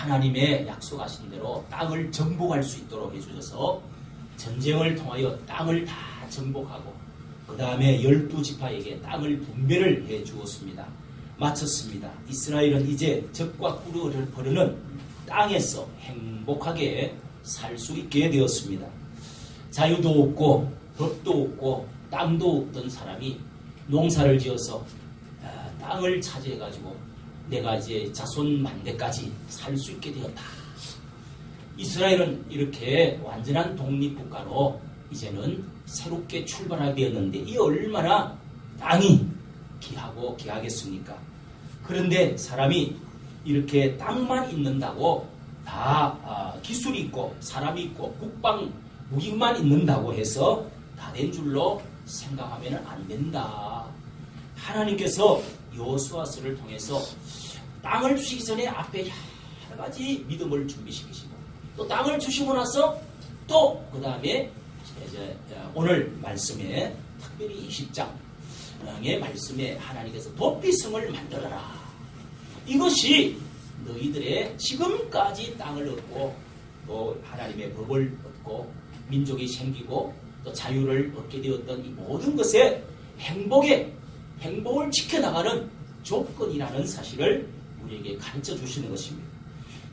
하나님의 약속하신 대로 땅을 정복할 수 있도록 해주셔서 전쟁을 통하여 땅을 다 정복하고 그 다음에 12지파에게 땅을 분배를 해 주었습니다. 마쳤습니다. 이스라엘은 이제 적과 꿀을 버리는 땅에서 행복하게 살 수 있게 되었습니다. 자유도 없고 법도 없고 땅도 없던 사람이 농사를 지어서 땅을 차지해가지고 내가 이제 자손 만대까지 살 수 있게 되었다. 이스라엘은 이렇게 완전한 독립국가로 이제는 새롭게 출발하게 되었는데 이 얼마나 땅이 귀하고 귀하겠습니까? 그런데 사람이 이렇게 땅만 있는다고 다 기술이 있고 사람이 있고 국방 무기만 있는다고 해서 다 된 줄로 생각하면 안 된다. 하나님께서 여호수아서를 통해서 땅을 주시기 전에 앞에 여러 가지 믿음을 준비시키시고 또 땅을 주시고 나서 또 그 다음에 오늘 말씀에 특별히 20장의 말씀에 하나님께서 도피성을 만들어라. 이것이 너희들의 지금까지 땅을 얻고 또 하나님의 법을 얻고 민족이 생기고 또 자유를 얻게 되었던 이 모든 것에 행복을 지켜나가는 조건이라는 사실을 우리에게 가르쳐 주시는 것입니다.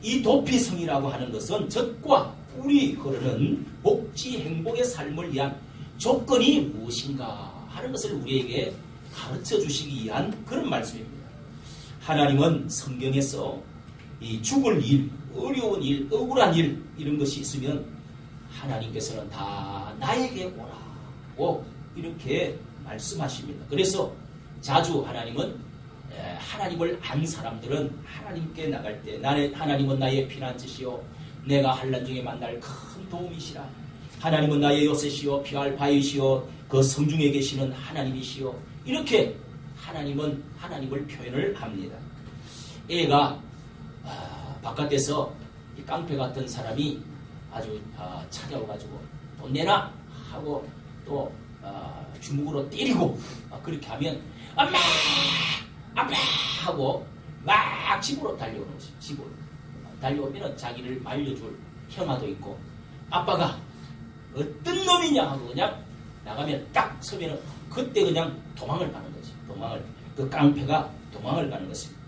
이 도피성이라고 하는 것은 적과 꿀이 흐르는 복지 행복의 삶을 위한 조건이 무엇인가 하는 것을 우리에게 가르쳐 주시기 위한 그런 말씀입니다. 하나님은 성경에서 이 죽을 일, 어려운 일, 억울한 일 이런 것이 있으면 하나님께서는 다 나에게 오라고 이렇게 말씀하십니다. 그래서 자주 하나님은 하나님을 안 사람들은 하나님께 나갈 때 하나님은 나의 피난처시요 내가 환난 중에 만날 큰 도움이시라. 하나님은 나의 요새시요 피할 바위시요 그 성중에 계시는 하나님이시요 이렇게 하나님은 하나님을 표현을 합니다. 애가 바깥에서 이 깡패 같은 사람이 아주 찾아와가지고 돈 내놔 하고 또 주먹으로 때리고 그렇게 하면 엄마 아빠 하고 막 집으로 달려오는 것이 집으로 달려오면 자기를 말려줄 형아도 있고 아빠가 어떤 놈이냐 하고 그냥 나가면 딱 서면은 그때 그냥 도망을 가는 거지. 그 깡패가 도망을 가는 것입니다.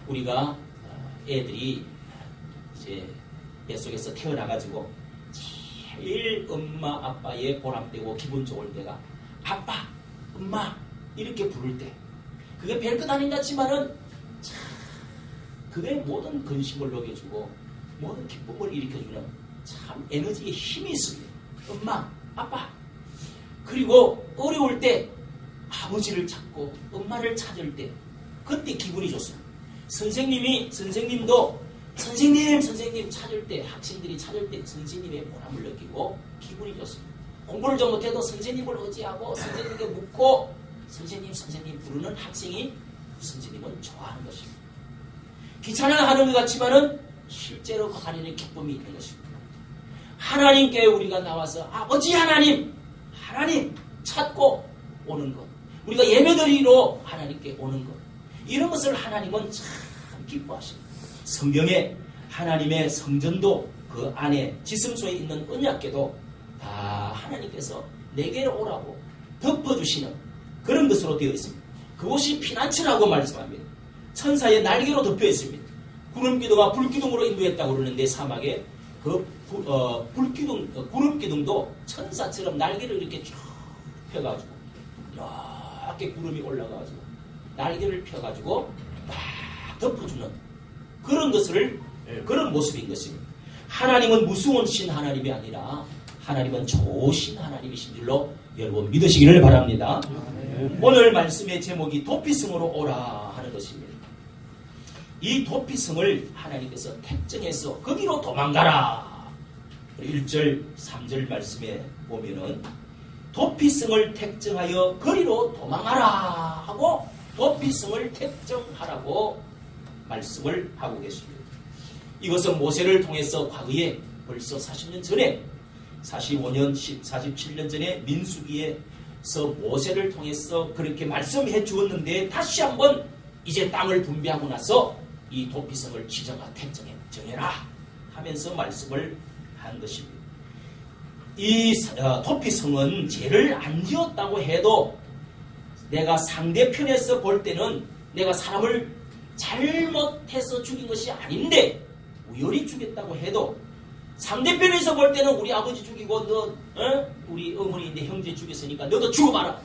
우리가 애들이 이제 뱃속에서 태어나가지고 제일 엄마 아빠의 보람되고 기분 좋을 때가 아빠 엄마 이렇게 부를 때 그게 별것 아닌 것 같지만은 그게 모든 근심을 녹여주고 모든 기쁨을 일으켜주는 참 에너지의 힘이 있습니다. 엄마 아빠 그리고 어려울 때 아버지를 찾고 엄마를 찾을 때 그때 기분이 좋습니다. 선생님도 선생님 찾을 때 학생들이 찾을 때 선생님의 보람을 느끼고 기분이 좋습니다. 공부를 좀 못해도 선생님을 의지하고 선생님께 묻고 선생님 부르는 학생이 선생님은 좋아하는 것입니다. 귀찮아하는 것 같지만은 실제로 그 안에는 기쁨이 있는 것입니다. 하나님께 우리가 나와서 아버지 하나님 찾고 오는 것 우리가 예배드리러 하나님께 오는 것 이런 것을 하나님은 참 기뻐하십니다. 성경에 하나님의 성전도 그 안에 지성소에 있는 언약궤도 다 하나님께서 내게로 오라고 덮어주시는 그런 것으로 되어 있습니다. 그것이 피난처라고 말씀합니다. 천사의 날개로 덮여 있습니다. 구름기둥과 불기둥으로 인도했다고 그러는데 사막에 그 구름기둥도 천사처럼 날개를 이렇게 쭉 펴가지고 이렇게 구름이 올라가가지고 날개를 펴가지고 딱 덮어주는 그런 모습인 것입니다. 하나님은 무서우신 하나님이 아니라 하나님은 좋으신 하나님이신 줄로 여러분 믿으시기를 바랍니다. 오늘 말씀의 제목이 도피성으로 오라 하는 것입니다. 이 도피성을 하나님께서 택정해서 거기로 도망가라. 1절 3절 말씀에 보면은 도피성을 택정하여 거리로 도망하라 하고 도피성을 택정하라고 말씀을 하고 계십니다. 이것은 모세를 통해서 과거에 벌써 40년 전에 45년 47년 전에 민수기에서 모세를 통해서 그렇게 말씀해 주었는데 다시 한번 이제 땅을 분배하고 나서 이 도피성을 정해라 하면서 말씀을 한 것입니다. 이 도피성은 죄를 안 지었다고 해도 내가 상대편에서 볼 때는 내가 사람을 잘못해서 죽인 것이 아닌데 우연히 죽였다고 해도 상대편에서 볼 때는 우리 아버지 죽이고 너 우리 어머니인데 형제 죽였으니까 너도 죽어봐라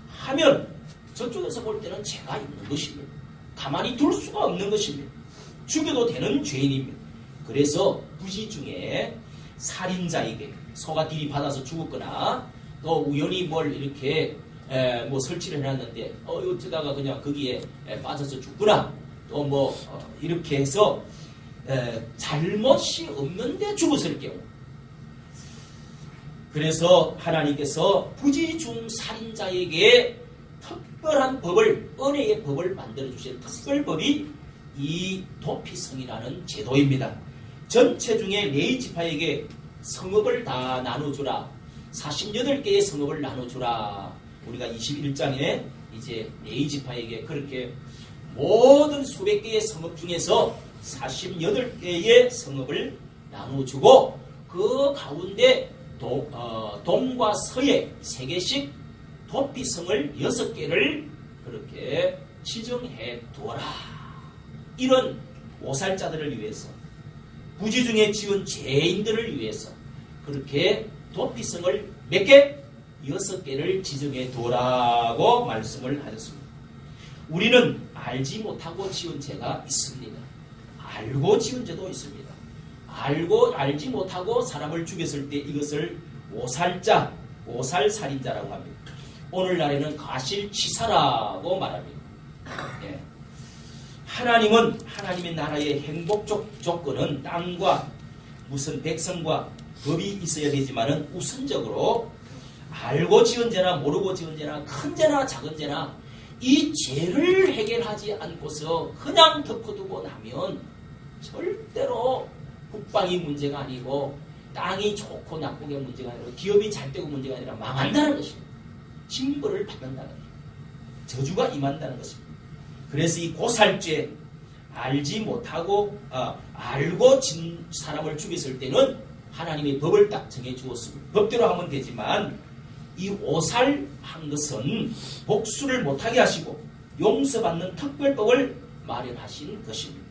하면 저쪽에서 볼 때는 죄가 있는 것입니다. 가만히 둘 수가 없는 것입니다. 죽여도 되는 죄인입니다. 그래서 부지 중에 살인자에게 소가 들이받아서 죽었거나 또 우연히 뭘 이렇게 뭐 설치를 해놨는데 어쩌다가 그냥 거기에 빠져서 죽거나 또 뭐 이렇게 해서 잘못이 없는데 죽었을 경우, 그래서 하나님께서 부지 중 살인자에게 특별한 법을, 은혜의 법을 만들어 주신 특별법이 이 도피성이라는 제도입니다. 전체 중에 레위 지파에게 성읍을 다 나눠주라. 48개의 성읍을 나눠주라. 우리가 21장에 이제 레위 지파에게 그렇게 모든 수백 개의 성읍 중에서 48개의 성읍을 나눠주고 그 가운데 동과 서에 3개씩 도피성을 6개를 그렇게 지정해 두어라. 이런 오살자들을 위해서, 부지 중에 지은 죄인들을 위해서 그렇게 도피성을 몇 개? 6개를 지정해 두라고 말씀을 하셨습니다. 우리는 알지 못하고 지은 죄가 있습니다. 알고 지은 죄도 있습니다. 알지 못하고 사람을 죽였을 때 이것을 오살자, 오살살인자라고 합니다. 오늘날에는 가실치사라고 말합니다. 네. 하나님은 하나님의 나라의 행복 조건은 땅과 무슨 백성과 법이 있어야 되지만은 우선적으로 알고 지은 죄나 모르고 지은 죄나 큰 죄나 작은 죄나 이 죄를 해결하지 않고서 그냥 덮어두고 나면 절대로 국방이 문제가 아니고 땅이 좋고 나쁘게 문제가 아니라 기업이 잘 되고 문제가 아니라 망한다는 것입니다. 징벌을 받는다는 것입니다. 저주가 임한다는 것입니다. 그래서 이 고살죄, 알지 못하고 알고 진 사람을 죽였을 때는 하나님의 법을 딱 정해 주었습니다. 법대로 하면 되지만 이 오살한 것은 복수를 못하게 하시고 용서받는 특별법을 마련하신 것입니다.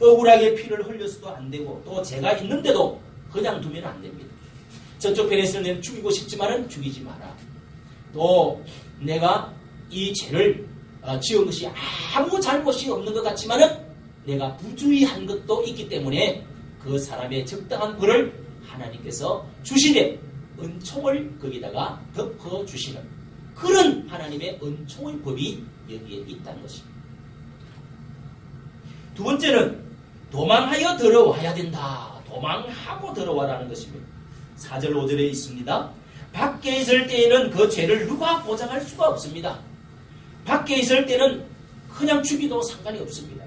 억울하게 피를 흘려서도 안 되고 또 죄가 있는데도 그냥 두면 안 됩니다. 저쪽 편에서는 내가 죽이고 싶지만은 죽이지 마라. 또 내가 이 죄를 지은 것이 아무 잘못이 없는 것 같지만은 내가 부주의한 것도 있기 때문에 그 사람의 적당한 벌을 하나님께서 주시되 은총을 거기다가 덮어주시는 그런 하나님의 은총의 법이 여기에 있다는 것입니다. 두 번째는 도망하여 들어와야 된다. 도망하고 들어와라는 것입니다. 4절 5절에 있습니다. 밖에 있을 때에는 그 죄를 누가 보장할 수가 없습니다. 밖에 있을 때는 그냥 죽이도 상관이 없습니다.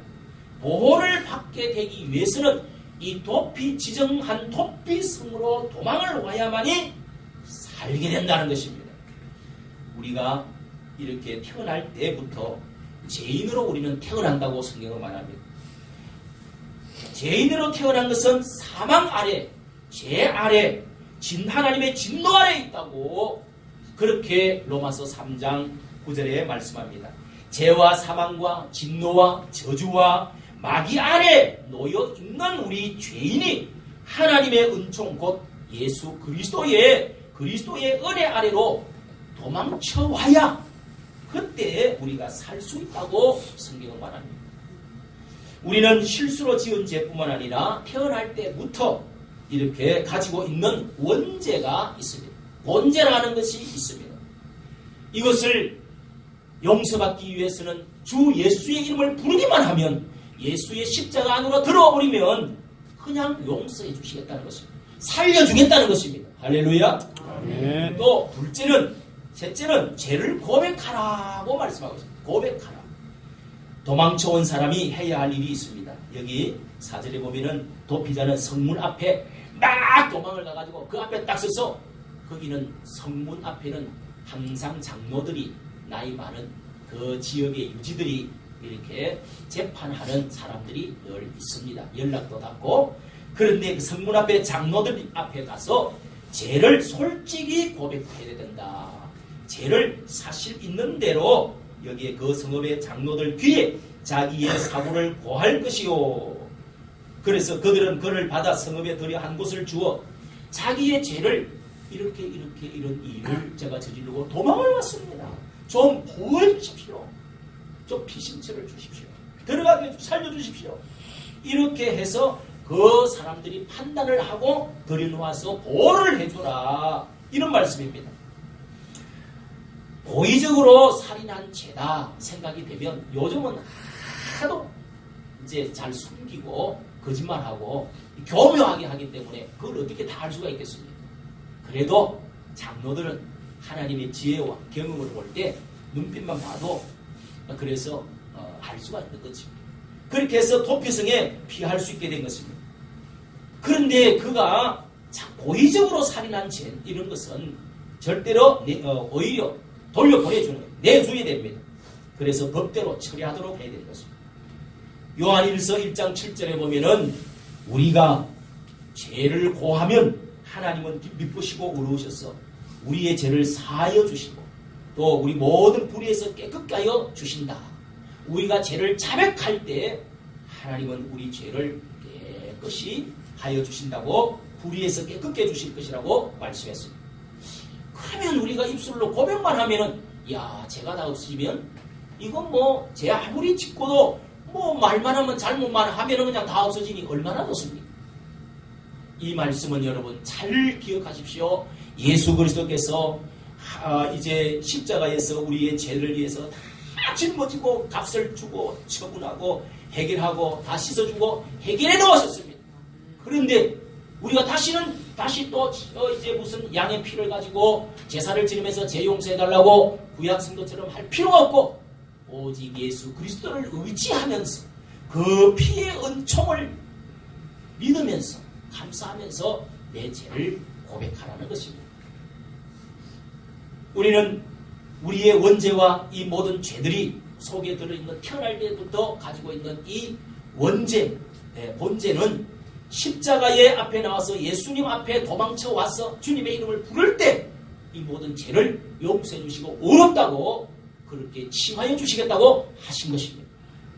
보호를 받게 되기 위해서는 이 지정한 도피성으로 도망을 와야만이 살게 된다는 것입니다. 우리가 이렇게 태어날 때부터 죄인으로 우리는 태어난다고 성경은 말합니다. 죄인으로 태어난 것은 사망 아래, 죄 아래, 하나님의 진노 아래 있다고 그렇게 로마서 3장 9절에 말씀합니다. 죄와 사망과 진노와 저주와 마귀 아래 놓여 있는 우리 죄인이 하나님의 은총 곧 예수 그리스도의 은혜 아래로 도망쳐와야 그때 우리가 살 수 있다고 성경은 말합니다. 우리는 실수로 지은 죄뿐만 아니라 태어날 때부터 이렇게 가지고 있는 원죄가 있습니다. 본죄라는 것이 있습니다. 이것을 용서받기 위해서는 주 예수의 이름을 부르기만 하면 예수의 십자가 안으로 들어버리면 그냥 용서해 주시겠다는 것입니다. 살려주겠다는 것입니다. 할렐루야. 아멘. 또 셋째는 죄를 고백하라고 말씀하고 있습니다. 고백하라. 도망쳐온 사람이 해야 할 일이 있습니다. 여기 4절에 보면은 도피자는 성문 앞에 막 도망을 가가지고 그 앞에 딱 서서 거기는 성문 앞에는 항상 장로들이 나이 많은 그 지역의 유지들이 이렇게 재판하는 사람들이 늘 있습니다. 연락도 닿고. 그런데 그 성문 앞에 장로들 앞에 가서 죄를 솔직히 고백해야 된다. 죄를 사실 있는 대로 여기에 그 성읍의 장로들 귀에 자기의 사고를 고할 것이요. 그래서 그들은 그를 받아 성읍에 들여 한 곳을 주어 자기의 죄를 이런 일을 제가 저지르고 도망을 왔습니다. 좀 보호해주십시오. 좀 피신처를 주십시오. 들어가게 살려주십시오. 이렇게 해서 그 사람들이 판단을 하고 들여놓아서 보호를 해줘라. 이런 말씀입니다. 고의적으로 살인한 죄다 생각이 되면 요즘은 하도 이제 잘 숨기고 거짓말하고 교묘하게 하기 때문에 그걸 어떻게 다 알 수가 있겠습니까? 그래도 장로들은 하나님의 지혜와 경험을 볼 때 눈빛만 봐도 그래서 알 수가 있는 거지. 그렇게 해서 도피성에 피할 수 있게 된 것입니다. 그런데 그가 고의적으로 살인한 죄 이런 것은 절대로 오히려 돌려보내주는 거예요. 내줘야 됩니다. 그래서 법대로 처리하도록 해야 되는 것입니다. 요한일서 1장 7절에 보면은 우리가 죄를 고하면 하나님은 미쁘시고 의로우셔서 우리의 죄를 사하여 주시고 또 우리 모든 불의에서 깨끗게 하여 주신다. 우리가 죄를 자백할 때 하나님은 우리 죄를 깨끗이 하여 주신다고 불의에서 깨끗게 해주실 것이라고 말씀했습니다. 그러면 우리가 입술로 고백만 하면은 죄가 다 없으면 이건 뭐 죄 아무리 짓고도 뭐 말만 하면 잘못만 하면은 그냥 다 없어지니 얼마나 좋습니까? 이 말씀은 여러분 잘 기억하십시오. 예수 그리스도께서 이제 십자가에서 우리의 죄를 위해서 다 짊어지고 값을 주고 처분하고 해결하고 다 씻어주고 해결해 놓으셨습니다. 그런데 우리가 다시 또 이제 무슨 양의 피를 가지고 제사를 지르면서 죄 용서해달라고 구약 성도처럼 할 필요가 없고 오직 예수 그리스도를 의지하면서 그 피의 은총을 믿으면서 감사하면서 내 죄를 고백하라는 것입니다. 우리는 우리의 원죄와 이 모든 죄들이 속에 들어있는 태어날 때부터 가지고 있는 이 원죄, 본죄는 십자가의 앞에 나와서 예수님 앞에 도망쳐 와서 주님의 이름을 부를 때 이 모든 죄를 용서해 주시고 어렵다고 그렇게 칭하여 주시겠다고 하신 것입니다.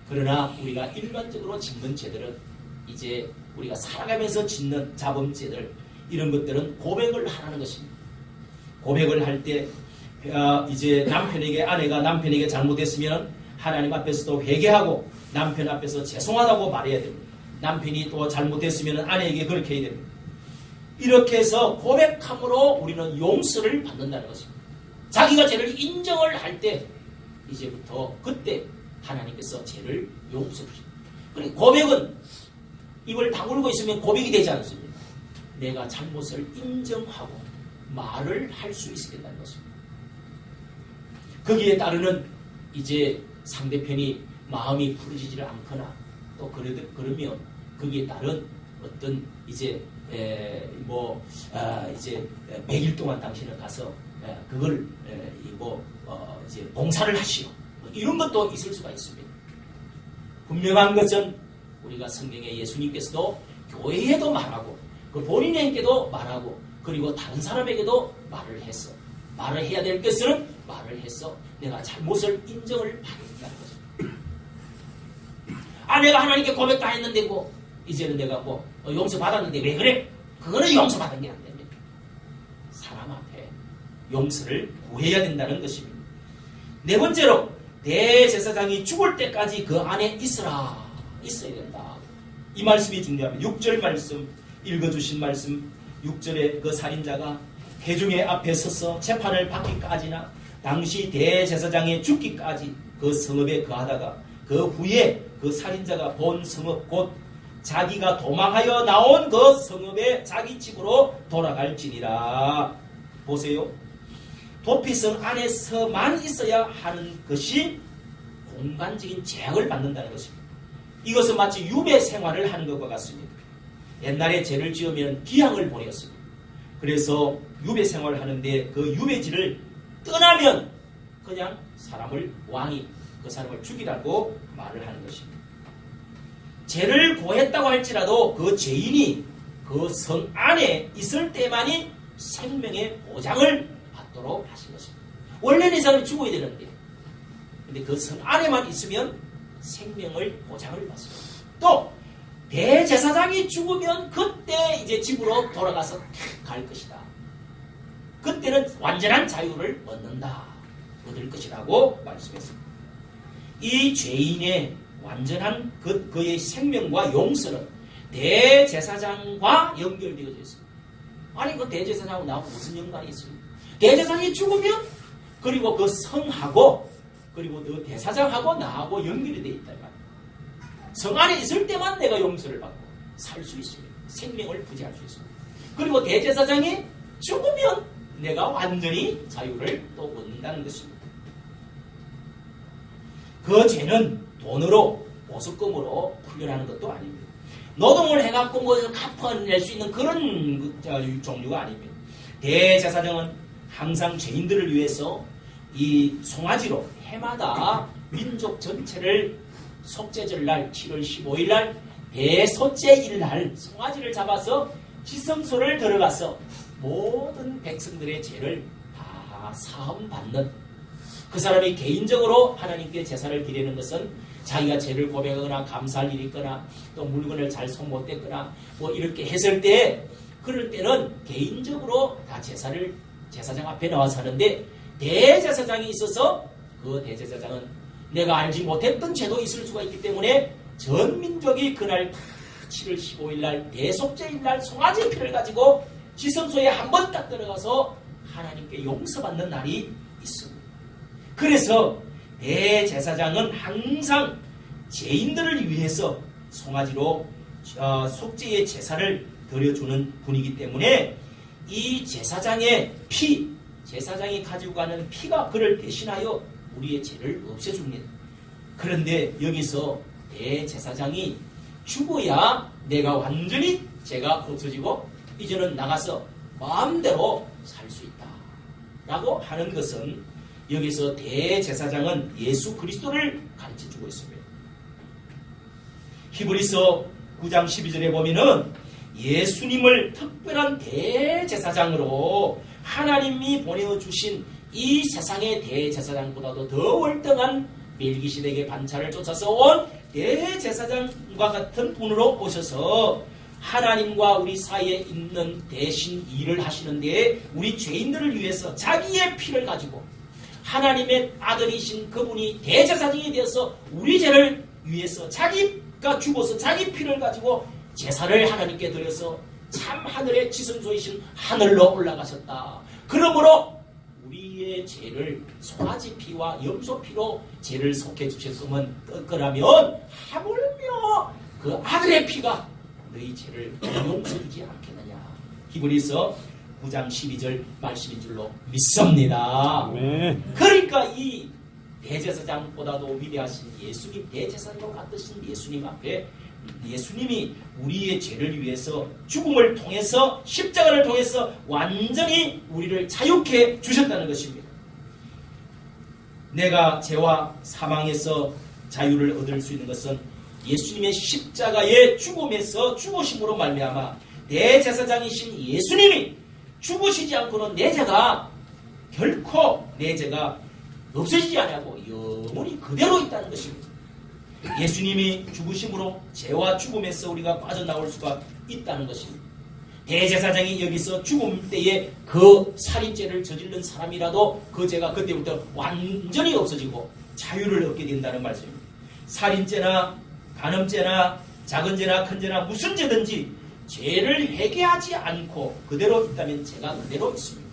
그러나 우리가 일반적으로 짓는 죄들은 이제 우리가 살아가면서 짓는 자범죄들 이런 것들은 고백을 하라는 것입니다. 고백을 할 때 이제 아내가 남편에게 잘못했으면 하나님 앞에서도 회개하고 남편 앞에서 죄송하다고 말해야 됩니다. 남편이 또 잘못했으면 아내에게 그렇게 해야 됩니다. 이렇게 해서 고백함으로 우리는 용서를 받는다는 것입니다. 자기가 죄를 인정을 할 때 이제부터 그때 하나님께서 죄를 용서해 주십니다. 그리고 고백은 입을 다물고 있으면 고백이 되지 않습니다. 내가 잘못을 인정하고 말을 할 수 있게 된다는 것입니다. 거기에 따르는 이제 상대편이 마음이 풀어지지를 않거나 또 그러면 거기에 따른 어떤 이제 이제 100일 동안 당신은 가서 그걸 이제 봉사를 하시오. 이런 것도 있을 수가 있습니다. 분명한 것은 우리가 성경에 예수님께서도 교회에도 말하고 그 본인에게도 말하고 그리고 다른 사람에게도 말을 해서 말을 해야 될 것은 말을 해서 내가 잘못을 인정을 받는다는 것입니다. 내가 하나님께 고백 다 했는데 이제는 내가 용서받았는데 왜 그래? 그거는 용서받은 게 안 됩니다. 사람 앞에 용서를 구해야 된다는 것입니다. 네 번째로 대제사장이 죽을 때까지 그 안에 있어야 된다. 이 말씀이 중요합니다. 6절 말씀 읽어주신 말씀 6절에 그 살인자가 회중의 앞에 서서 재판을 받기까지나 당시 대제사장이 죽기까지 그 성읍에 거하다가 그 후에 그 살인자가 본 성읍 곧 자기가 도망하여 나온 그 성읍에 자기 집으로 돌아갈지니라. 보세요. 도피성 안에서만 있어야 하는 것이 공간적인 제약을 받는다는 것입니다. 이것은 마치 유배 생활을 하는 것과 같습니다. 옛날에 죄를 지으면 기향을 보냈습니다. 그래서 유배 생활을 하는데 그 유배지를 떠나면 그냥 사람을 왕이 그 사람을 죽이라고 말을 하는 것입니다. 죄를 고했다고 할지라도 그 죄인이 그 성 안에 있을 때만이 생명의 보장을 받도록 하신 것입니다. 원래는 이 사람이 죽어야 되는데, 근데 그 성 안에만 있으면 생명을 보장을 받습니다. 또 대제사장이 죽으면 그때 이제 집으로 돌아가서 갈 것이다. 그때는 완전한 자유를 얻을 것이라고 말씀했습니다. 이 죄인의 완전한 그의 생명과 용서는 대제사장과 연결되어져 있습니다. 아니 그 대제사장하고 나하고 무슨 연관이 있습니까? 대제사장이 죽으면 그리고 그 성하고 그리고 그 대사장하고 나하고 연결이 되어 있다. 성 안에 있을 때만 내가 용서를 받고 살 수 있습니다. 생명을 부지할 수 있습니다. 그리고 대제사장이 죽으면 내가 완전히 자유를 또 얻는다는 것입니다. 그 죄는 돈으로 보석금으로 풀려나는 것도 아닙니다. 노동을 해갖고 뭐 갚아낼 수 있는 그런 종류가 아닙니다. 대제사장은 항상 죄인들을 위해서 이 송아지로 해마다 민족 전체를 속죄절날 7월 15일날 대속죄일날 송아지를 잡아서 지성소를 들어가서 모든 백성들의 죄를 다 사함받는, 그 사람이 개인적으로 하나님께 제사를 드리는 것은 자기가 죄를 고백하거나 감사할 일이 있거나 또 물건을 잘 손 못 댔거나 뭐 이렇게 했을 때, 그럴 때는 개인적으로 다 제사를 제사장 앞에 나와서 하는데, 대제사장이 있어서 그 대제사장은 내가 알지 못했던 죄도 있을 수가 있기 때문에 전 민족이 그날 7월 15일 날 대속죄일 날 송아지 피를 가지고 지성소에 한 번 딱 들어가서 하나님께 용서받는 날이 있습니다. 그래서 대제사장은 항상 죄인들을 위해서 송아지로 속죄의 제사를 드려주는 분이기 때문에 이 제사장의 피, 제사장이 가지고 가는 피가 그를 대신하여 우리의 죄를 없애줍니다. 그런데 여기서 대제사장이 죽어야 내가 완전히 죄가 없어지고 이제는 나가서 마음대로 살 수 있다 라고 하는 것은, 여기서 대제사장은 예수 그리스도를 가르쳐주고 있습니다. 히브리서 9장 12절에 보면은 예수님을 특별한 대제사장으로 하나님이 보내주신 이 세상의 대제사장보다도 더 월등한 멜기시덱의 반차를 쫓아서 온 대제사장과 같은 분으로 오셔서 하나님과 우리 사이에 있는 대신 일을 하시는데, 우리 죄인들을 위해서 자기의 피를 가지고 하나님의 아들이신 그분이 대제사장이 되어서 우리 죄를 위해서 자기가 죽어서 자기 피를 가지고 제사를 하나님께 드려서 참 하늘의 지성소이신 하늘로 올라가셨다. 그러므로 우리의 죄를 송아지 피와 염소 피로 죄를 속해 주실 거라면 하물며 그 아들의 피가 너희 죄를 용서해 주지 않겠느냐. 히브리서 9장 12절 말씀인 줄로 믿습니다. 네. 그러니까 이 대제사장보다도 위대하신 예수님, 대제사장으로 같으신 예수님 앞에 예수님이 우리의 죄를 위해서 죽음을 통해서, 십자가를 통해서 완전히 우리를 자유케 주셨다는 것입니다. 내가 죄와 사망에서 자유를 얻을 수 있는 것은 예수님의 십자가의 죽음에서 죽으심으로 말미암아 대제사장이신 예수님이 죽으시지 않고는 내 죄가 결코 내 죄가 없어지지 않고 영원히 그대로 있다는 것입니다. 예수님이 죽으심으로 죄와 죽음에서 우리가 빠져나올 수가 있다는 것입니다. 대제사장이 여기서 죽음 때에 그 살인죄를 저지른 사람이라도 그 죄가 그때부터 완전히 없어지고 자유를 얻게 된다는 말씀입니다. 살인죄나 간음죄나 작은 죄나 큰 죄나 무슨 죄든지 죄를 회개하지 않고 그대로 있다면 죄가 그대로 있습니다.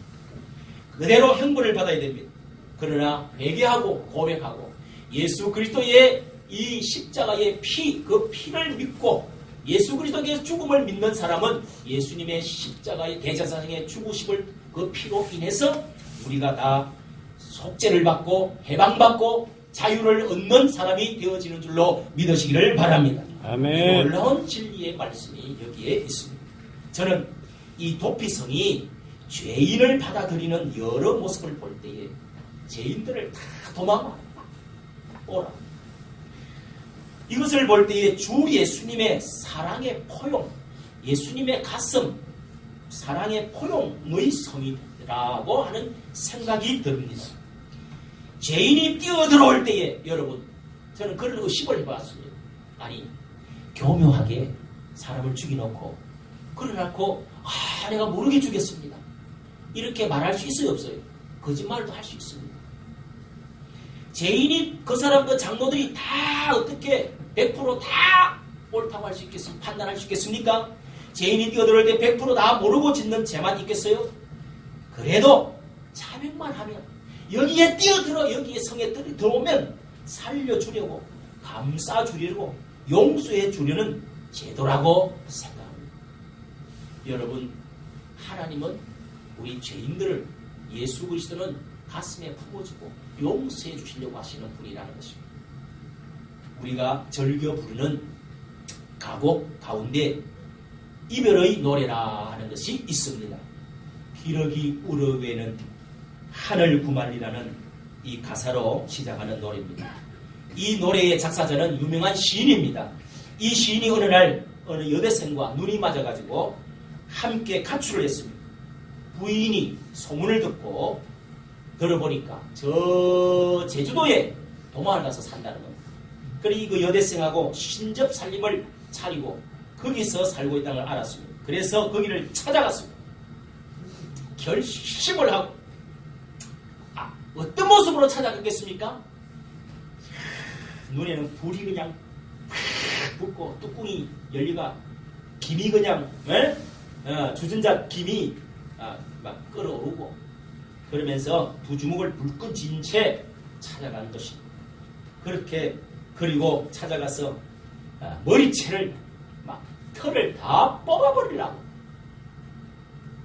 그대로 형벌을 받아야 됩니다. 그러나 회개하고 고백하고 예수 그리스도의 이 십자가의 피, 그 피를 믿고 예수 그리스도의 죽음을 믿는 사람은 예수님의 십자가의 대제사장의 죽으심을 그 피로 인해서 우리가 다 속죄를 받고 해방받고 자유를 얻는 사람이 되어지는 줄로 믿으시기를 바랍니다. 아멘. 놀라운 진리의 말씀이 여기에 있습니다. 저는 이 도피성이 죄인을 받아들이는 여러 모습을 볼 때에 죄인들을 다 도망합니다. 오라. 이것을 볼 때에 주 예수님의 사랑의 포용, 예수님의 가슴, 사랑의 포용의 성이라고 하는 생각이 듭니다. 죄인이 뛰어들어올 때에 여러분, 저는 그런 의심을 해봤습니다. 아니, 교묘하게 사람을 죽여놓고 그래놓고 내가 모르게 죽였습니다. 이렇게 말할 수 있어요, 없어요? 거짓말도 할 수 있습니다. 죄인이 그 사람 그 장로들이 다 어떻게 100%다 옳다고 할 수 있겠습니까? 판단할 수 있겠습니까? 죄인이 뛰어들어올 때 100%다 모르고 짓는 죄만 있겠어요? 그래도 자백만 하면 여기에 뛰어들어 여기에 성에 들어오면 살려주려고 감싸주려고 용서해 주려는 제도라고 생각합니다. 여러분, 하나님은 우리 죄인들을 예수 그리스도는 가슴에 품어주고 용서해 주시려고 하시는 분이라는 것입니다. 우리가 즐겨 부르는 가곡 가운데 이별의 노래라 하는 것이 있습니다. 기러기 우르외는 하늘 구말리라는 이 가사로 시작하는 노래입니다. 이 노래의 작사자는 유명한 시인입니다. 이 시인이 어느 날 어느 여대생과 눈이 맞아가지고 함께 가출을 했습니다. 부인이 소문을 듣고 들어보니까 저 제주도에 도망을 가서 산다는 겁니다. 그리고 그 여대생하고 신접살림을 차리고 거기서 살고 있다는 걸 알았습니다. 그래서 거기를 찾아갔습니다. 결심을 하고 어떤 모습으로 찾아갔겠습니까? 눈에는 불이 그냥 붙고 뚜껑이 열리가 김이 그냥 주전자 김이 막 끓어오르고 그러면서 두 주먹을 불끈 쥔 채 찾아가는 것입니다. 그렇게 그리고 찾아가서 머리채를 막 털을 다 뽑아버리라고.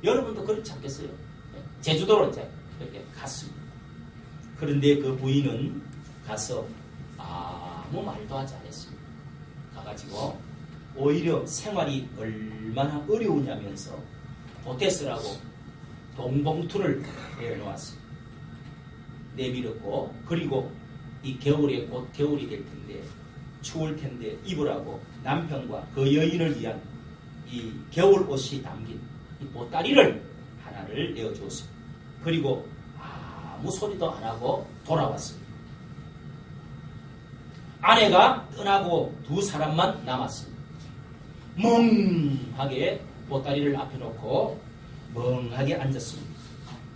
여러분도 그렇지 않겠어요? 제주도로 이제 그렇게 갔습니다. 그런데 그 부인은 가서 아무 말도 하지 않았습니다. 가가지고 오히려 생활이 얼마나 어려우냐면서 보태스라고 동봉투를 내놓았습니다. 내밀었고 그리고 이 겨울에 곧 겨울이 될 텐데 추울 텐데 입으라고 남편과 그 여인을 위한 이 겨울 옷이 담긴 이 보따리를 하나를 내어주었습니다. 그리고 아무 소리도 안 하고 돌아왔습니다. 아내가 떠나고 두 사람만 남았습니다. 멍하게 보따리를 앞에 놓고 멍하게 앉았습니다.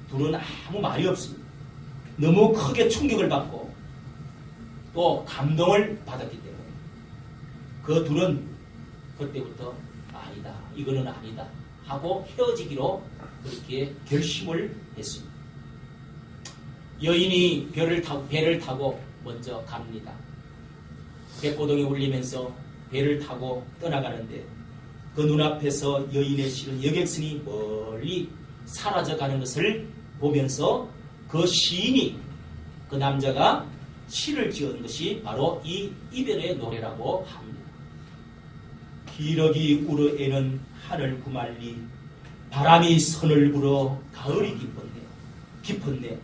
둘은 아무 말이 없습니다. 너무 크게 충격을 받고 또 감동을 받았기 때문에 그 둘은 그때부터 아니다, 이거는 아니다 하고 헤어지기로 그렇게 결심을 했습니다. 여인이 배를 타고 먼저 갑니다. 백고동이 울리면서 배를 타고 떠나가는데 그 눈앞에서 여인의 실은 여객선이 멀리 사라져가는 것을 보면서 그 시인이 그 남자가 시를 지은 것이 바로 이 이별의 노래라고 합니다. 기러기 우르에는 하늘 구말리 바람이 선을 불어 가을이 깊었네.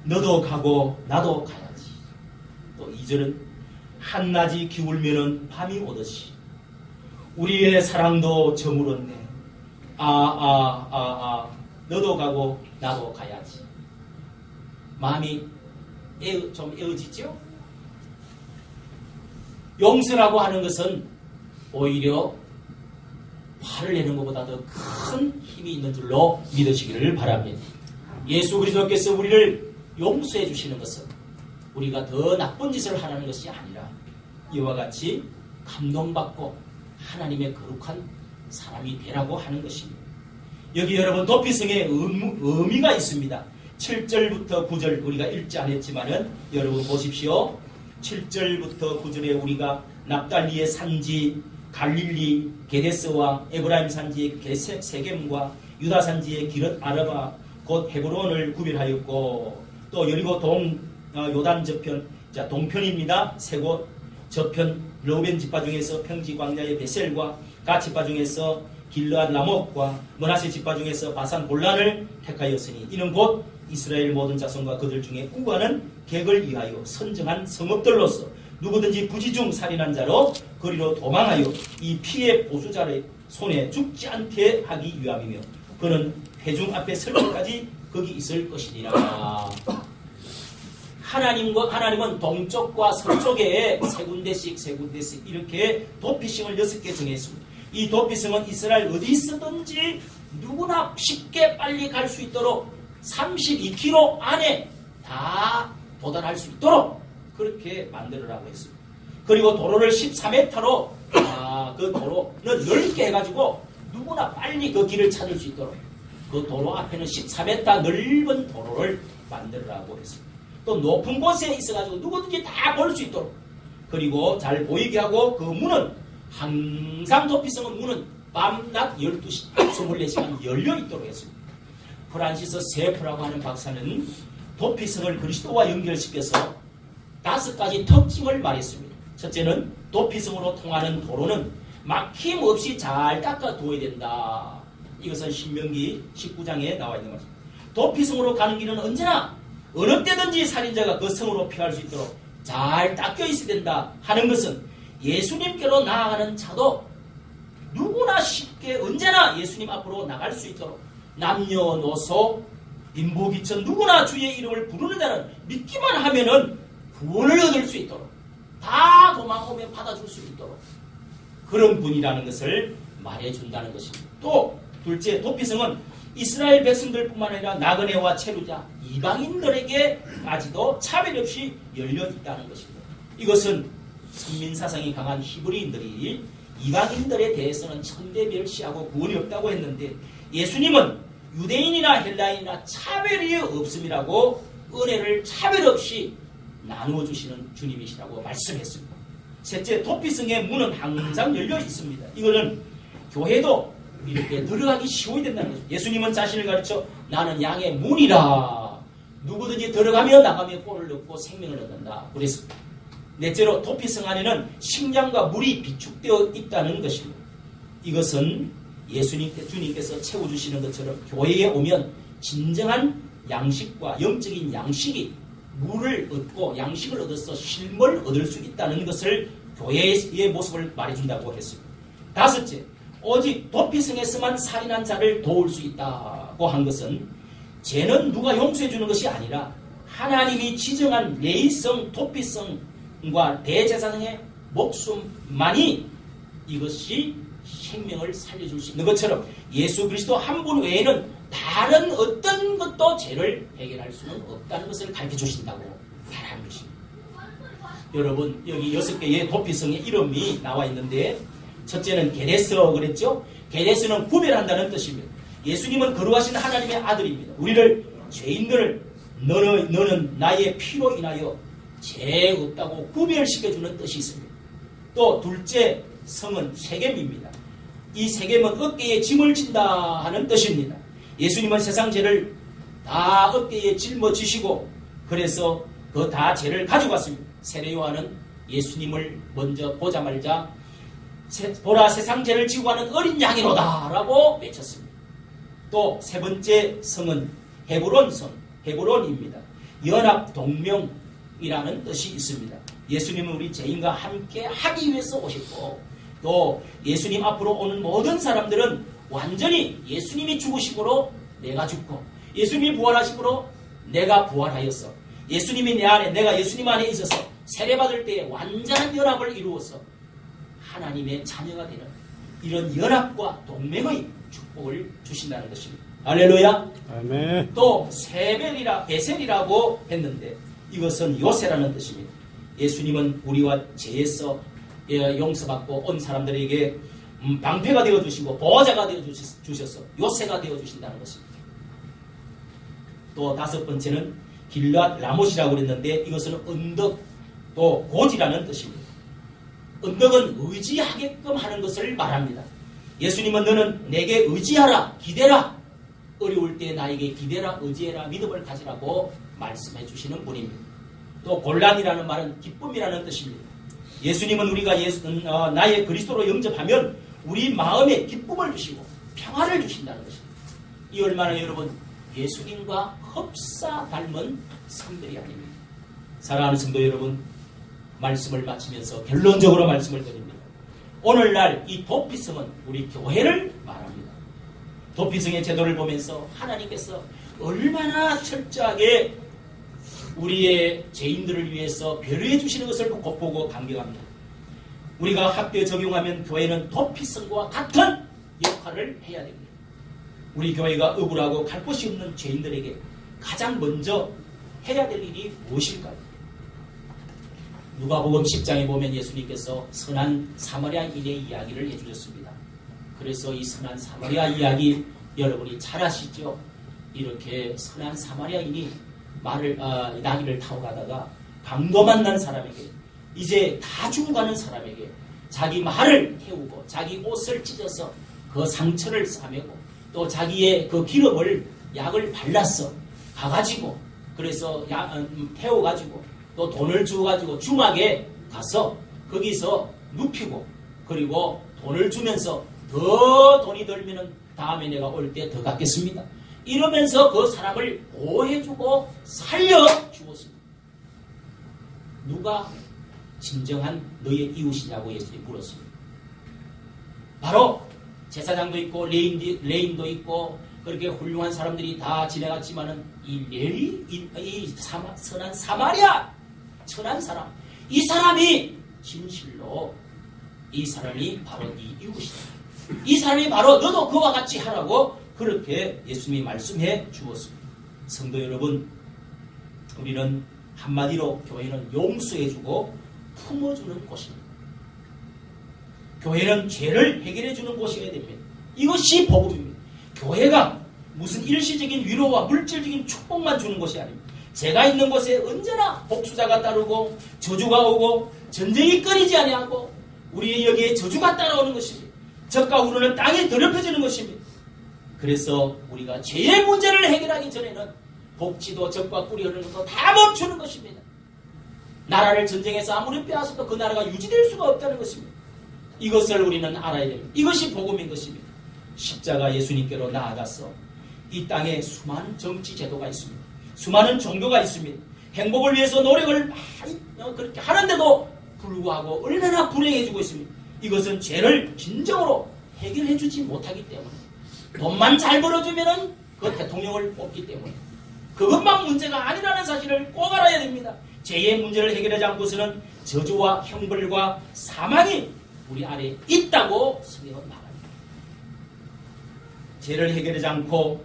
너도 가고 나도 가야지. 또 2절은 한낮이 기울면은 밤이 오듯이 우리의 사랑도 저물었네. 너도 가고 나도 가야지. 마음이 좀 에어지죠? 용서라고 하는 것은 오히려 화를 내는 것보다 더 큰 힘이 있는 줄로 믿으시기를 바랍니다. 예수 그리스도께서 우리를 용서해 주시는 것은 우리가 더 나쁜 짓을 하라는 것이 아니라 이와 같이 감동받고 하나님의 거룩한 사람이 되라고 하는 것입니다. 여기 여러분 도피성에 의미가 있습니다. 7절부터 9절 우리가 읽지 않았지만은 여러분 보십시오. 7절부터 9절에 우리가 납달리의 산지 갈릴리 게데스와 에브라임 산지의 세겜과 유다 산지의 기릇 아르바 곧 헤브론을 구별하였고 또 여리고 요단 저편 동편입니다. 세 곳 저편 르우벤 지파 중에서 평지 광야의 베셀과 가 지파 중에서 길르앗 라목과 므낫세 지파 중에서 바산 골란을 택하였으니 이는 곧 이스라엘 모든 자손과 그들 중에 구하는 객을 위하여 선정한 성읍들로서 누구든지 부지중 살인한 자로 거리로 도망하여 이 피해 보수자의 손에 죽지 않게 하기 위함이며 그는 회중 앞에 설 때까지 거기 있을 것이니라. 하나님은 동쪽과 서쪽에 세 군데씩 이렇게 도피성을 6개 정했습니다. 이 도피성은 이스라엘 어디 있었든지 누구나 쉽게 빨리 갈 수 있도록 32km 안에 다 도달할 수 있도록 그렇게 만들으라고 했습니다. 그리고 도로를 13m로 그 도로는 넓게 해가지고 누구나 빨리 그 길을 찾을 수 있도록 그 도로 앞에는 13m 넓은 도로를 만들으라고 했습니다. 또 높은 곳에 있어가지고 누구든지 다 볼 수 있도록 그리고 잘 보이게 하고 그 문은 항상 도피성은 문은 밤낮 12시 24시간 열려 있도록 했습니다. 프란시스 세프라고 하는 박사는 도피성을 그리스도와 연결시켜서 5가지 특징을 말했습니다. 첫째는 도피성으로 통하는 도로는 막힘없이 잘 닦아두어야 된다. 이것은 신명기 19장에 나와 있는 말입니다. 도피성으로 가는 길은 언제나 어느 때든지 살인자가 그 성으로 피할 수 있도록 잘 닦여 있어야 된다 하는 것은 예수님께로 나아가는 자도 누구나 쉽게 언제나 예수님 앞으로 나갈 수 있도록 남녀노소 빈부귀천 누구나 주의 이름을 부르는 자는 믿기만 하면은 구원을 얻을 수 있도록 다 도망오면 받아줄 수 있도록 그런 분이라는 것을 말해준다는 것입니다. 또 둘째, 도피성은 이스라엘 백성들뿐만 아니라 나그네와 체류자 이방인들에게까지도 차별 없이 열려 있다는 것입니다. 이것은 선민사상이 강한 히브리인들이 이방인들에 대해서는 천대멸시하고 구원이 없다고 했는데 예수님은 유대인이나 헬라인이나 차별이 없음이라고 은혜를 차별 없이 나누어 주시는 주님이시라고 말씀했습니다. 셋째, 도피성의 문은 항상 열려 있습니다. 이거는 교회도 이렇게 들어가기 쉬워야 된다는 거죠. 예수님은 자신을 가르쳐 나는 양의 문이라 누구든지 들어가며 나가며 꼴을 얻고 생명을 얻는다 그랬습니다. 넷째로 도피성 안에는 식량과 물이 비축되어 있다는 것입니다. 이것은 주님께서 채워주시는 것처럼 교회에 오면 진정한 양식과 영적인 양식이 물을 얻고 양식을 얻어서 쉼을 얻을 수 있다는 것을 교회의 모습을 말해준다고 했습니다. 다섯째, 오직 도피성에서만 살인한 자를 도울 수 있다고 한 것은 죄는 누가 용서해 주는 것이 아니라 하나님이 지정한 레이성 도피성과 대제사장의 목숨만이 이것이 생명을 살려줄 수 있는 것처럼 예수 그리스도 한 분 외에는 다른 어떤 것도 죄를 해결할 수는 없다는 것을 가르쳐 주신다고 말하는 것입니다. 여러분 여기 6개의 도피성의 이름이 나와 있는데 첫째는 게데스로 그랬죠. 게데스는 구별한다는 뜻입니다. 예수님은 거룩하신 하나님의 아들입니다. 우리를 죄인들을 너는 나의 피로 인하여 죄 없다고 구별시켜주는 뜻이 있습니다. 또 둘째 성은 세겜입니다. 이 세겜은 어깨에 짐을 진다 하는 뜻입니다. 예수님은 세상 죄를 다 어깨에 짊어지시고 그래서 그 다 죄를 가지고 왔습니다. 세례 요한은 예수님을 먼저 보자마자 보라 세상 죄를 지고 가는 어린 양이로다 라고 외쳤습니다. 또 세 번째 성은 헤브론 성, 헤브론입니다. 연합 동명이라는 뜻이 있습니다. 예수님은 우리 죄인과 함께 하기 위해서 오셨고 또 예수님 앞으로 오는 모든 사람들은 완전히 예수님이 죽으심으로 내가 죽고 예수님이 부활하심으로 내가 부활하였어. 예수님이 내 안에 내가 예수님 안에 있어서 세례받을 때에 완전한 연합을 이루어서 하나님의 자녀가 되는 이런 연합과 동맹의 축복을 주신다는 것입니다. 할렐루야. 아멘. 또 베셀이라고 했는데 이것은 요새라는 뜻입니다. 예수님은 우리와 죄에서 용서받고 온 사람들에게 방패가 되어주시고 보호자가 되어주셔서 요새가 되어주신다는 것입니다. 또 다섯 번째는 길랏 라못이라고 그랬는데 이것은 언덕 또 고지라는 뜻입니다. 언덕은 의지하게끔 하는 것을 말합니다. 예수님은 너는 내게 의지하라 기대라 어려울 때 나에게 기대라 의지해라 믿음을 가지라고 말씀해 주시는 분입니다. 또 곤란이라는 말은 기쁨이라는 뜻입니다. 예수님은 우리가 나의 그리스도로 영접하면 우리 마음에 기쁨을 주시고 평화를 주신다는 것입니다. 이 얼마나 여러분 예수님과 흡사 닮은 성들이 아닙니다. 사랑하는 성도 여러분, 말씀을 마치면서 결론적으로 말씀을 드립니다. 오늘날 이 도피성은 우리 교회를 말합니다. 도피성의 제도를 보면서 하나님께서 얼마나 철저하게 우리의 죄인들을 위해서 배려해 주시는 것을 보고 감격합니다. 우리가 학교에 적용하면 교회는 도피성과 같은 역할을 해야 됩니다. 우리 교회가 억울하고 갈 곳이 없는 죄인들에게 가장 먼저 해야 될 일이 무엇일까요? 누가복음 10장에 보면 예수님께서 선한 사마리아인의 이야기를 해주셨습니다. 그래서 이 선한 사마리아 이야기 여러분이 잘 아시죠? 이렇게 선한 사마리아인이 나귀를 타고 가다가 강도 만난 사람에게, 이제 다 죽어가는 사람에게 자기 말을 태우고 자기 옷을 찢어서 그 상처를 싸매고 또 자기의 그 기름을 약을 발랐어 가가지고, 그래서 태워가지고 또 돈을 주어가지고 주막에 가서 거기서 눕히고, 그리고 돈을 주면서 더 돈이 들면은 다음에 내가 올 때 더 갚겠습니다. 이러면서 그 사람을 보호해주고 살려주었습니다. 누가 진정한 너의 이웃이냐고 예수님이 물었습니다. 바로 제사장도 있고 레인도 있고 그렇게 훌륭한 사람들이 다 지나갔지만은 선한 사마리아 천한 사람, 이 사람이 진실로 이 사람이 바로 네 이웃이다. 이 사람이 바로 너도 그와 같이 하라고 그렇게 예수님이 말씀해 주었습니다. 성도 여러분, 우리는 한마디로 교회는 용서해주고 품어주는 곳입니다. 교회는 죄를 해결해주는 곳이어야 됩니다. 이것이 복음입니다. 교회가 무슨 일시적인 위로와 물질적인 축복만 주는 것이 아닙니다. 제가 있는 곳에 언제나 복수자가 따르고 저주가 오고 전쟁이 끊이지 아니하고 우리의 여기에 저주가 따라오는 것입니다. 적과 우르는 땅에 더럽혀지는 것입니다. 그래서 우리가 죄의 문제를 해결하기 전에는 복지도 적과 꿀이 흐르는 것도 다 멈추는 것입니다. 나라를 전쟁에서 아무리 빼앗아도 그 나라가 유지될 수가 없다는 것입니다. 이것을 우리는 알아야 됩니다. 이것이 복음인 것입니다. 십자가 예수님께로 나아가서 이 땅에 수많은 정치 제도가 있습니다. 수많은 종교가 있습니다. 행복을 위해서 노력을 많이 그렇게 하는데도 불구하고 얼마나 불행해지고 있습니다. 이것은 죄를 진정으로 해결해주지 못하기 때문에, 돈만 잘 벌어주면은 그 대통령을 뽑기 때문에 그것만 문제가 아니라는 사실을 꼭 알아야 됩니다. 죄의 문제를 해결하지 않고서는 저주와 형벌과 사망이 우리 안에 있다고 성경은 말합니다. 죄를 해결하지 않고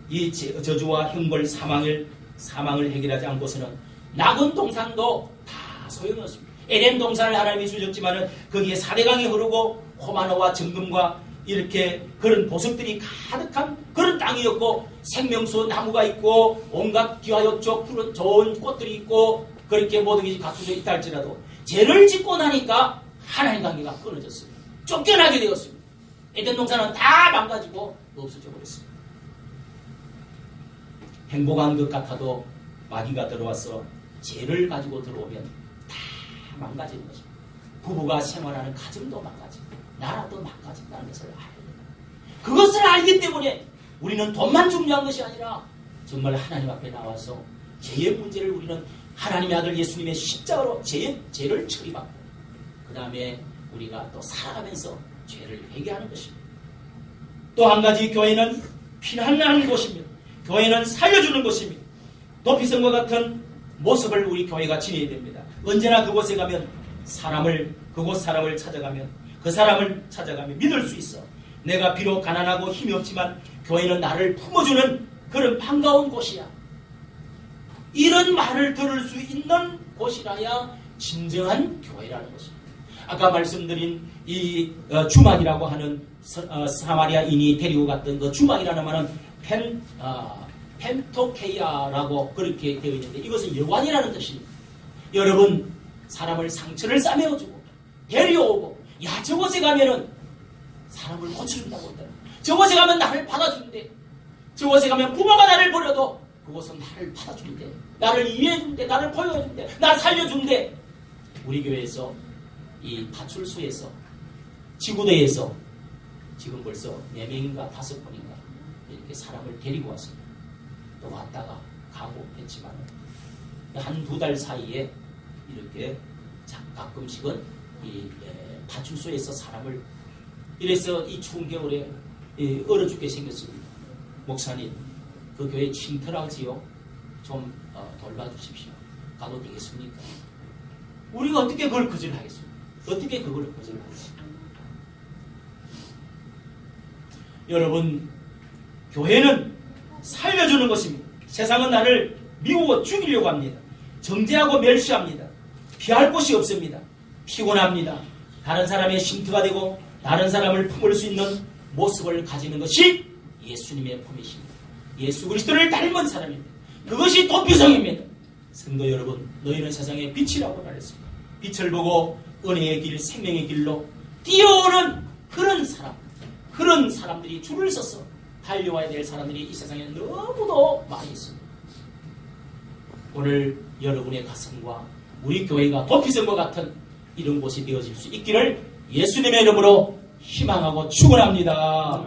이 저주와 형벌, 사망을 해결하지 않고서는 낙원 동산도 다 소용없습니다. 에덴 동산을 하나님이 주셨지만은 거기에 사대강이 흐르고 호마노와 정금과 이렇게 그런 보석들이 가득한 그런 땅이었고, 생명수 나무가 있고 온갖 기와요쪽 푸른 좋은 꽃들이 있고 그렇게 모든 것이 갖춰져 있다 할지라도 죄를 짓고 나니까 하나님 관계가 끊어졌습니다. 쫓겨나게 되었습니다. 에덴 동산은 다 망가지고 없어져 버렸습니다. 행복한 것 같아도 마귀가 들어와서 죄를 가지고 들어오면 다 망가지는 것입니다. 부부가 생활하는 가정도 망가지고 나라도 망가진다는 것을 알아야 됩니다. 그것을 알기 때문에 우리는 돈만 중요한 것이 아니라 정말 하나님 앞에 나와서 죄의 문제를 우리는 하나님의 아들 예수님의 십자가로 죄를 처리받고 그 다음에 우리가 또 살아가면서 죄를 회개하는 것입니다. 또 한 가지, 교회는 피난하는 곳입니다. 교회는 살려주는 곳입니다. 도피성과 같은 모습을 우리 교회가 지녀야 됩니다. 언제나 그곳에 가면 그곳 사람을 찾아가면 그 사람을 찾아가면 믿을 수 있어. 내가 비록 가난하고 힘이 없지만 교회는 나를 품어주는 그런 반가운 곳이야. 이런 말을 들을 수 있는 곳이라야 진정한 교회라는 것입니다. 아까 말씀드린 이 주막이라고 하는 사마리아인이 데리고 갔던 그 주막이라는 말은 펜토케이아라고 그렇게 되어 있는데 이것은 여관이라는 뜻입니다. 여러분, 사람을 상처를 싸매어주고 데려오고, 야, 저곳에 가면은 사람을 고쳐준다고 한다. 저곳에 가면 나를 받아준대. 저곳에 가면 부모가 나를 버려도 그곳은 나를 받아준대. 나를 이해해준대. 나를 보여준대. 나를 살려준대. 우리 교회에서 이 파출소에서 지구대에서 지금 벌써 4명인가 5번인가 이렇게 사람을 데리고 왔습니다. 또 왔다가 가고 했지만 한두 달 사이에 이렇게 가끔씩은 이 파출소에서 사람을 이래서 이 추운 겨울에 얼어 죽게 생겼습니다. 목사님, 그 교회 쉼터라지요. 좀 돌봐주십시오. 가도 되겠습니까? 우리가 어떻게 그걸 거절하겠습니까? 어떻게 그걸 거절하겠습니까? 여러분, 교회는 살려주는 것입니다. 세상은 나를 미우고 죽이려고 합니다. 정죄하고 멸시합니다. 피할 곳이 없습니다. 피곤합니다. 다른 사람의 쉼터가 되고 다른 사람을 품을 수 있는 모습을 가지는 것이 예수님의 품이십니다. 예수 그리스도를 닮은 사람입니다. 그것이 도피성입니다. 성도 여러분, 너희는 세상의 빛이라고 말했습니다. 빛을 보고 은혜의 길, 생명의 길로 뛰어오는 그런 사람들이 줄을 서서 달려와야 될 사람들이 이 세상에 너무도 많이 있습니다. 오늘 여러분의 가슴과 우리 교회가 도피성과 같은 이런 곳이 되어질 수 있기를 예수님의 이름으로 희망하고 축원합니다.